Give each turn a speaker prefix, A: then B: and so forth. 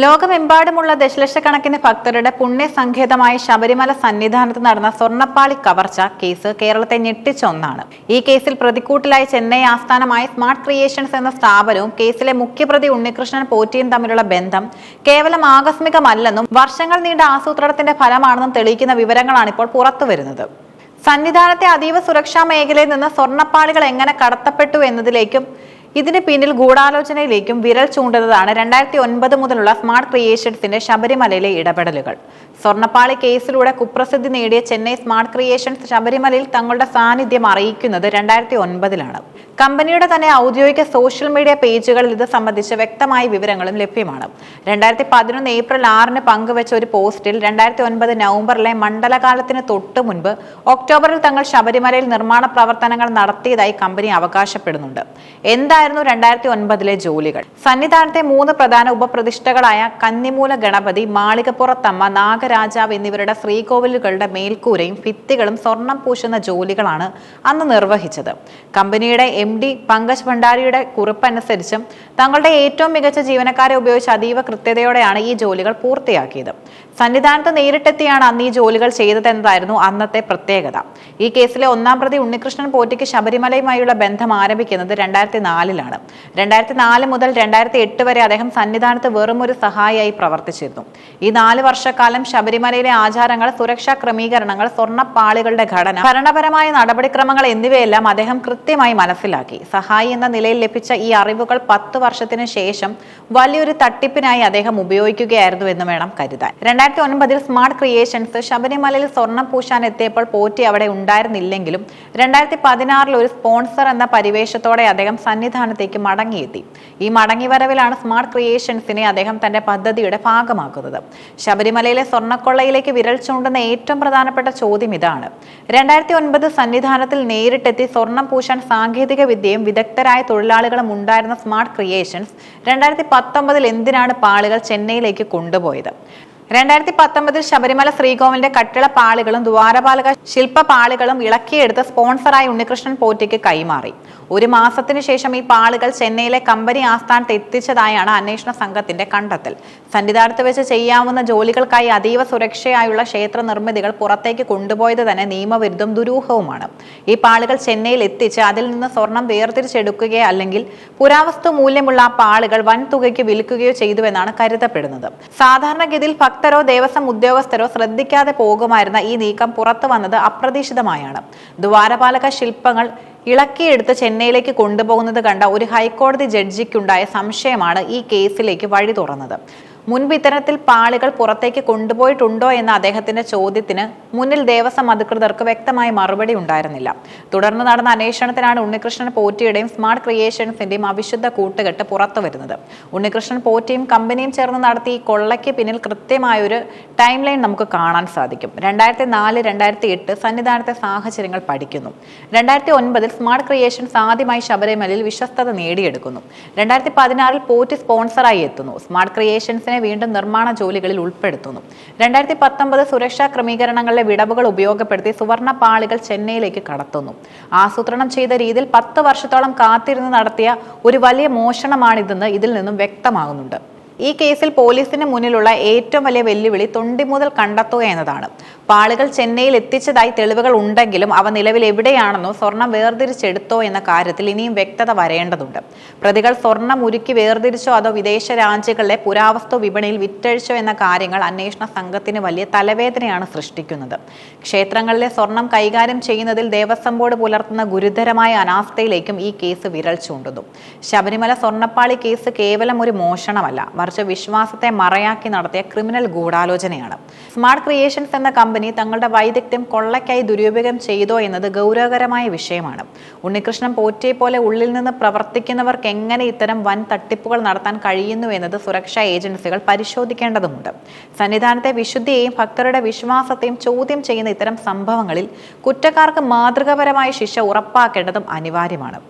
A: ലോകമെമ്പാടുമുള്ള ദശലക്ഷക്കണക്കിന് ഭക്തരുടെ പുണ്യസങ്കേതമായ ശബരിമല സന്നിധാനത്ത് നടന്ന സ്വർണ്ണപ്പാളി കവർച്ച കേസ് കേരളത്തെ ഞെട്ടിച്ച ഒന്നാണ്. ഈ കേസിൽ പ്രതിക്കൂട്ടിലായ ചെന്നൈ ആസ്ഥാനമായ സ്മാർട്ട് ക്രിയേഷൻസ് എന്ന സ്ഥാപനവും കേസിലെ മുഖ്യപ്രതി ഉണ്ണികൃഷ്ണൻ പോറ്റിയും തമ്മിലുള്ള ബന്ധം കേവലം ആകസ്മികമല്ലെന്നും വർഷങ്ങൾ നീണ്ട ആസൂത്രണത്തിന്റെ ഫലമാണെന്നും തെളിയിക്കുന്ന വിവരങ്ങളാണ് ഇപ്പോൾ പുറത്തുവരുന്നത്. സന്നിധാനത്തെ അതീവ സുരക്ഷാ മേഖലയിൽ നിന്ന് സ്വർണ്ണപ്പാളികൾ എങ്ങനെ കടത്തപ്പെട്ടു എന്നതിലേക്കും ഇതിന് പിന്നിൽ ഗൂഢാലോചനയിലേക്കും വിരൽ ചൂണ്ടുന്നതാണ് 2009 മുതലുള്ള സ്മാർട്ട് ക്രിയേഷൻസിന്റെ ശബരിമലയിലെ ഇടപെടലുകൾ. സ്വർണ്ണപ്പാളി കേസിലൂടെ കുപ്രസിദ്ധി നേടിയ ചെന്നൈ സ്മാർട്ട് ക്രിയേഷൻസ് ശബരിമലയിൽ തങ്ങളുടെ സാന്നിധ്യം അറിയിക്കുന്നത് 2009-ലാണ്. കമ്പനിയുടെ തന്നെ ഔദ്യോഗിക സോഷ്യൽ മീഡിയ പേജുകളിൽ ഇത് സംബന്ധിച്ച് വ്യക്തമായ വിവരങ്ങളും ലഭ്യമാണ്. 2011 ഏപ്രിൽ 6-ന് പങ്കുവച്ച ഒരു പോസ്റ്റിൽ 2009 നവംബറിലെ മണ്ഡലകാലത്തിന് തൊട്ടു മുൻപ് ഒക്ടോബറിൽ തങ്ങൾ ശബരിമലയിൽ നിർമ്മാണ പ്രവർത്തനങ്ങൾ നടത്തിയതായി കമ്പനി അവകാശപ്പെടുന്നുണ്ട്. എന്തായിരുന്നു 2009-ലെ ജോലികൾ? സന്നിധാനത്തെ 3 പ്രധാന ഉപപ്രതിഷ്ഠകളായ കന്നിമൂല ഗണപതി, മാളികപ്പുറത്തമ്മ, നാഗരാജാവ് എന്നിവരുടെ ശ്രീകോവിലുകളുടെ മേൽക്കൂരയും ഭിത്തികളും സ്വർണം പൂശുന്ന ജോലികളാണ് അന്ന് നിർവഹിച്ചത്. കമ്പനിയുടെ MD പങ്കജ് ഭണ്ഡാരിയുടെ കുറിപ്പനുസരിച്ചും തങ്ങളുടെ ഏറ്റവും മികച്ച ജീവനക്കാരെ ഉപയോഗിച്ച് അതീവ കൃത്യതയോടെയാണ് ഈ ജോലികൾ പൂർത്തിയാക്കിയത്. സന്നിധാനത്ത് നേരിട്ടെത്തിയാണ് അന്ന് ഈ ജോലികൾ ചെയ്തതെന്നതായിരുന്നു അന്നത്തെ പ്രത്യേകത. ഈ കേസിലെ 1-ാം പ്രതി ഉണ്ണികൃഷ്ണൻ പോറ്റിക്ക് ശബരിമലയുമായുള്ള ബന്ധം ആരംഭിക്കുന്നത് 2004-ലാണ്. 2004 മുതൽ 2008 വരെ അദ്ദേഹം സന്നിധാനത്ത് വെറും ഒരു സഹായിയായി പ്രവർത്തിച്ചിരുന്നു. ഈ 4 വർഷക്കാലം ശബരിമലയിലെ ആചാരങ്ങൾ, സുരക്ഷാ ക്രമീകരണങ്ങൾ, സ്വർണ്ണപ്പാളികളുടെ ഘടന, ഭരണപരമായ നടപടിക്രമങ്ങൾ എന്നിവയെല്ലാം അദ്ദേഹം കൃത്യമായി മനസ്സിലാക്കി. സഹായി എന്ന നിലയിൽ ലഭിച്ച ഈ അറിവുകൾ 10 വർഷത്തിന് ശേഷം വലിയൊരു തട്ടിപ്പിനായി അദ്ദേഹം ഉപയോഗിക്കുകയായിരുന്നു എന്ന് വേണം കരുതാൻ. 2009-ൽ സ്മാർട്ട് ക്രിയേഷൻസ് ശബരിമലയിൽ സ്വർണം പൂശാൻ എത്തിയപ്പോൾ പോറ്റി അവിടെ ഉണ്ടായിരുന്നില്ലെങ്കിലും 2016-ൽ ഒരു സ്പോൺസർ എന്ന പരിവേഷത്തോടെ അദ്ദേഹം സന്നിധാനത്തേക്ക് മടങ്ങിയെത്തി. ഈ മടങ്ങിവരവിലാണ് സ്മാർട്ട് ക്രിയേഷൻസിനെ അദ്ദേഹം തന്റെ പദ്ധതിയുടെ ഭാഗമാക്കുന്നത്. ശബരിമലയിലെ സ്വർണ്ണക്കൊള്ളയിലേക്ക് വിരൽ ചൂണ്ടുന്ന ഏറ്റവും പ്രധാനപ്പെട്ട ചോദ്യം ഇതാണ്. 2009 സന്നിധാനത്തിൽ നേരിട്ടെത്തി സ്വർണം പൂശാൻ സാങ്കേതിക വിദ്യയും വിദഗ്ധരായ തൊഴിലാളികളും ഉണ്ടായിരുന്ന സ്മാർട്ട് ക്രിയേഷൻസ് 2019-ൽ എന്തിനാണ് പാളികൾ ചെന്നൈയിലേക്ക് കൊണ്ടുപോയത്? 2019-ൽ ശബരിമല ശ്രീകോവിലിന്റെ കട്ടിളപ്പാളികളും ദ്വാരപാലക ശില്പപാളികളും ഇളക്കിയെടുത്ത് സ്പോൺസറായി ഉണ്ണികൃഷ്ണൻ പോറ്റിക്ക് കൈമാറി. 1 മാസത്തിനു ശേഷം ഈ പാളികൾ ചെന്നൈയിലെ കമ്പനി ആസ്ഥാനത്ത് എത്തിച്ചതായാണ് അന്വേഷണ സംഘത്തിന്റെ കണ്ടെത്തൽ. സന്നിധാനത്ത് വെച്ച് ചെയ്യാവുന്ന ജോലികൾക്കായി അതീവ സുരക്ഷയായുള്ള ക്ഷേത്ര നിർമ്മിതികൾ പുറത്തേക്ക് കൊണ്ടുപോയത് തന്നെ നിയമവിരുദ്ധവും ദുരൂഹവുമാണ്. ഈ പാളികൾ ചെന്നൈയിൽ എത്തിച്ച് അതിൽ നിന്ന് സ്വർണം വേർതിരിച്ചെടുക്കുകയോ അല്ലെങ്കിൽ പുരാവസ്തു മൂല്യമുള്ള ആ പാളികൾ വൻതുകയ്ക്ക് വിൽക്കുകയോ ചെയ്തുവെന്നാണ് കരുതപ്പെടുന്നത്. സാധാരണഗതിയിൽ ഭക്തരോ ദേവസ്വം ഉദ്യോഗസ്ഥരോ ശ്രദ്ധിക്കാതെ പോകുമായിരുന്ന ഈ നീക്കം പുറത്തു വന്നത് അപ്രതീക്ഷിതമായാണ്. ദ്വാരപാലക ശില്പങ്ങൾ ഇളക്കിയെടുത്ത് ചെന്നൈയിലേക്ക് കൊണ്ടുപോകുന്നത് കണ്ട ഒരു ഹൈക്കോടതി ജഡ്ജിക്കുണ്ടായ സംശയമാണ് ഈ കേസിലേക്ക് വഴി തുറന്നത്. മുൻപ് ഇത്തരത്തിൽ പാളികൾ പുറത്തേക്ക് കൊണ്ടുപോയിട്ടുണ്ടോ എന്ന അദ്ദേഹത്തിന്റെ ചോദ്യത്തിന് മുന്നിൽ ദേവസ്വം അധികൃതർക്ക് വ്യക്തമായ മറുപടി ഉണ്ടായിരുന്നില്ല. തുടർന്ന് നടന്ന അന്വേഷണത്തിലാണ് ഉണ്ണികൃഷ്ണൻ പോറ്റിയുടെയും സ്മാർട്ട് ക്രിയേഷൻസിന്റെയും അവിശുദ്ധ കൂട്ടുകെട്ട് പുറത്തു വരുന്നത്. ഉണ്ണികൃഷ്ണൻ പോറ്റിയും കമ്പനിയും ചേർന്ന് നടത്തിയ ഈ കൊള്ളയ്ക്ക് പിന്നിൽ കൃത്യമായൊരു ടൈം ലൈൻ നമുക്ക് കാണാൻ സാധിക്കും. 2004-2008 സന്നിധാനത്തെ സാഹചര്യങ്ങൾ പഠിക്കുന്നു. 2009-ൽ സ്മാർട്ട് ക്രിയേഷൻസ് ആദ്യമായി ശബരിമലയിൽ വിശ്വസ്തത നേടിയെടുക്കുന്നു. 2016-ൽ പോറ്റി സ്പോൺസറായി എത്തുന്നു. സ്മാർട്ട് ക്രിയേഷൻസിനെ വീണ്ടും നിർമ്മാണ ജോലികളിൽ ഉൾപ്പെടുത്തുന്നു. 2019 സുരക്ഷാ ക്രമീകരണങ്ങളിലെ വിടവുകൾ ഉപയോഗപ്പെടുത്തി സുവർണ പാളികൾ ചെന്നൈയിലേക്ക് കടത്തുന്നു. ആസൂത്രണം ചെയ്ത രീതിയിൽ 10 വർഷത്തോളം കാത്തിരുന്ന് നടത്തിയ ഒരു വലിയ മോഷണമാണിതെന്ന് ഇതിൽ നിന്നും വ്യക്തമാകുന്നുണ്ട്. ഈ കേസിൽ പോലീസിന് മുന്നിലുള്ള ഏറ്റവും വലിയ വെല്ലുവിളി തൊണ്ടി മുതൽ കണ്ടെത്തുക എന്നതാണ്. പാളികൾ ചെന്നൈയിൽ എത്തിച്ചതായി തെളിവുകൾ ഉണ്ടെങ്കിലും അവ നിലവിൽ എവിടെയാണെന്നോ സ്വർണം വേർതിരിച്ചെടുത്തോ എന്ന കാര്യത്തിൽ ഇനിയും വ്യക്തത വരേണ്ടതുണ്ട്. പ്രതികൾ സ്വർണം ഉരുക്കി വേർതിരിച്ചോ അതോ വിദേശ രാജ്യങ്ങളിലെ പുരാവസ്തു വിപണിയിൽ വിറ്റഴിച്ചോ എന്ന കാര്യങ്ങൾ അന്വേഷണ സംഘത്തിന് വലിയ തലവേദനയാണ് സൃഷ്ടിക്കുന്നത്. ക്ഷേത്രങ്ങളിലെ സ്വർണം കൈകാര്യം ചെയ്യുന്നതിൽ ദേവസ്വം ബോർഡ് പുലർത്തുന്ന ഗുരുതരമായ അനാസ്ഥയിലേക്കും ഈ കേസ് വിരൽ ചൂണ്ടുന്നു. ശബരിമല സ്വർണ്ണപ്പാളി കേസ് കേവലം ഒരു മോഷണമല്ല, മറിച്ച് വിശ്വാസത്തെ മറയാക്കി നടത്തിയ ക്രിമിനൽ ഗൂഢാലോചനയാണ്. സ്മാർട്ട് ക്രിയേഷൻസ് എന്ന കമ്പനി തങ്ങളുടെ വൈദഗ്ധ്യം കൊള്ളയ്ക്കായി ദുരുപയോഗം ചെയ്തോ എന്നത് ഗൗരവകരമായ വിഷയമാണ്. ഉണ്ണികൃഷ്ണൻ പോറ്റിയെ പോലെ ഉള്ളിൽ നിന്ന് പ്രവർത്തിക്കുന്നവർക്ക് എങ്ങനെ ഇത്തരം വൻ തട്ടിപ്പുകൾ നടത്താൻ കഴിയുന്നു എന്നത് സുരക്ഷാ ഏജൻസികൾ പരിശോധിക്കേണ്ടതുണ്ട്. സന്നിധാനത്തെ വിശുദ്ധിയെയും ഭക്തരുടെ വിശ്വാസത്തെയും ചോദ്യം ചെയ്യുന്ന ഇത്തരം സംഭവങ്ങളിൽ കുറ്റക്കാർക്ക് മാതൃകാപരമായ ശിക്ഷ ഉറപ്പാക്കേണ്ടതും അനിവാര്യമാണ്.